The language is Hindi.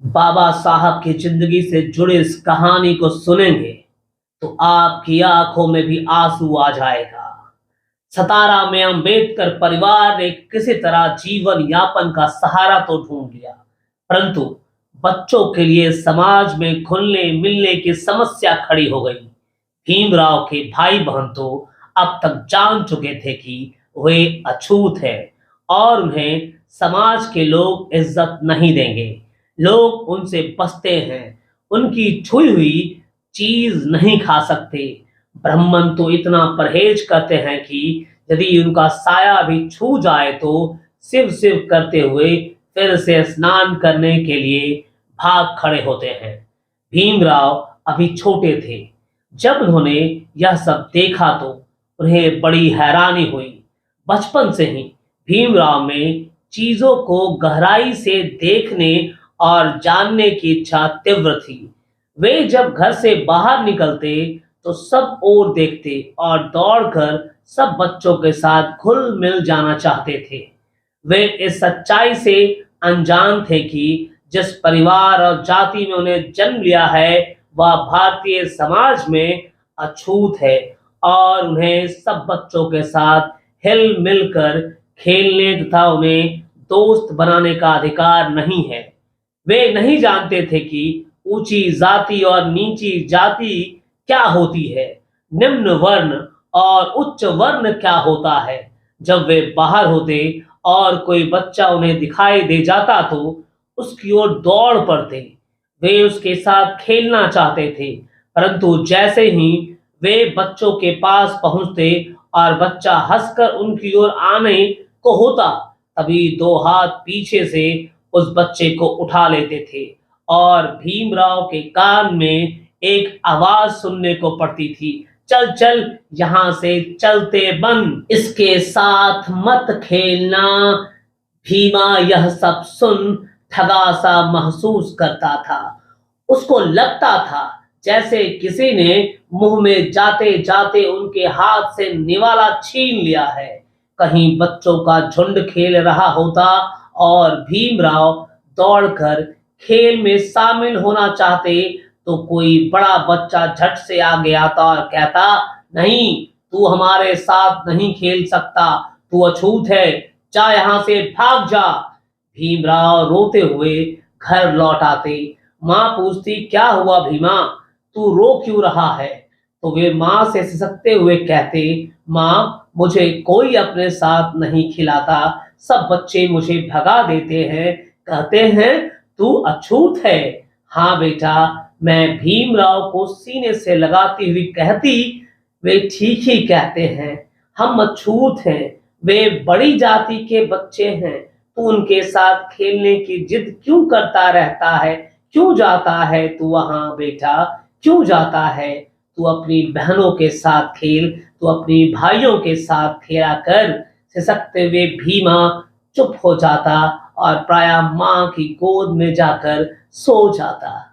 बाबा साहब की जिंदगी से जुड़े इस कहानी को सुनेंगे तो आपकी आंखों में भी आंसू आ जाएगा। सतारा में अंबेडकर परिवार ने किसी तरह जीवन यापन का सहारा तो ढूंढ लिया, परंतु बच्चों के लिए समाज में घुलने मिलने की समस्या खड़ी हो गई। भीमराव के भाई बहन तो अब तक जान चुके थे कि वे अछूत है और उन्हें समाज के लोग इज्जत नहीं देंगे। लोग उनसे बचते हैं, उनकी छुई हुई चीज नहीं खा सकते। ब्राह्मण तो इतना परहेज करते हैं कि यदि उनका साया भी छू जाए तो शिव शिव करते हुए फिर से स्नान करने के लिए भाग खड़े होते हैं। भीमराव अभी छोटे थे जब उन्होंने यह सब देखा तो उन्हें बड़ी हैरानी हुई। बचपन से ही भीमराव में चीजों को गहराई से देखने और जानने की इच्छा तीव्र थी। वे जब घर से बाहर निकलते तो सब ओर देखते और दौड़कर सब बच्चों के साथ घुल मिल जाना चाहते थे। वे इस सच्चाई से अनजान थे कि जिस परिवार और जाति में उन्हें जन्म लिया है वह भारतीय समाज में अछूत है और उन्हें सब बच्चों के साथ हिल मिलकर खेलने तथा उन्हें दोस्त बनाने का अधिकार नहीं है। वे नहीं जानते थे कि ऊंची जाति और नीची जाति क्या होती है, निम्न वर्ण और उच्च वर्ण क्या होता है। जब वे बाहर होते और कोई बच्चा उन्हें दिखाई दे जाता तो उसकी ओर दौड़ पड़ते। वे उसके साथ खेलना चाहते थे, परंतु जैसे ही वे बच्चों के पास पहुंचते और बच्चा हंसकर उनकी ओर आने को होता, तभी दो हाथ पीछे से उस बच्चे को उठा लेते थे और भीमराव के कान में एक आवाज सुनने को पड़ती थी, चल चल यहां से चलते बन, इसके साथ मत खेलना। भीमा यह सब सुन ठगा सा महसूस करता था। उसको लगता था जैसे किसी ने मुंह में जाते जाते उनके हाथ से निवाला छीन लिया है। कहीं बच्चों का झुंड खेल रहा होता और भीमराव दौड़कर खेल में शामिल होना चाहते तो कोई बड़ा बच्चा झट से आगे आता और कहता, नहीं, तू हमारे साथ नहीं खेल सकता, तू अछूत है, जा यहां से भाग जा। भीमराव रोते हुए घर लौट आते। माँ पूछती, क्या हुआ भीमा, तू रो क्यों रहा है? तो वे माँ से सिसकते हुए कहते, माँ, मुझे कोई अपने साथ नहीं खिलाता, सब बच्चे मुझे भगा देते हैं, कहते हैं तू अछूत है। हाँ बेटा, मैं भीमराव को सीने से लगाती हुई कहती, वे ठीक ही कहते हैं, हम अछूत हैं, वे बड़ी जाति के बच्चे हैं, तू उनके साथ खेलने की जिद क्यों करता रहता है? क्यों जाता है तू वहां बेटा, क्यों जाता है? तू अपनी बहनों के साथ खेल, तू अपनी भाइयों के साथ खेला कर। सिसकते हुए भीमा चुप हो जाता और प्रायः माँ की गोद में जाकर सो जाता।